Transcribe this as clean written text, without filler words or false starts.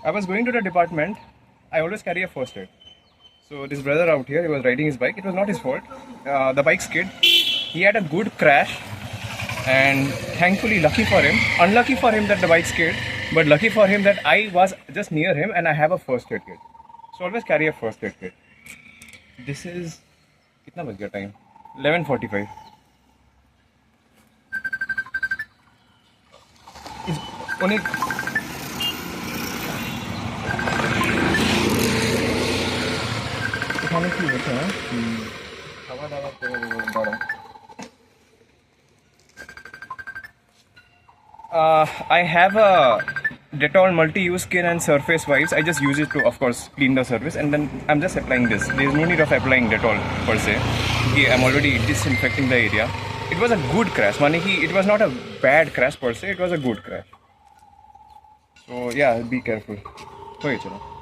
I was going to the department. I always carry a first aid. So this brother out here, he was riding his bike. It was not his fault. The bike skid. He had a good crash, and thankfully, lucky for him, unlucky for him that the bike skid, but lucky for him that I was just near him and I have a first aid kit. So always carry a first aid kit. This is कितना बज गया time? 11:45. only खाने की बचा है खावा दावा तो I have a Dettol multi-use skin and surface wipes. I just use it to, of course, clean the surface, and then I'm just applying this. There is no need of applying Dettol per se. Okay, I'm already disinfecting the area. It was a good crash. It was not a bad crash per se. It was a good crash. So yeah, be careful. Okay, chalo.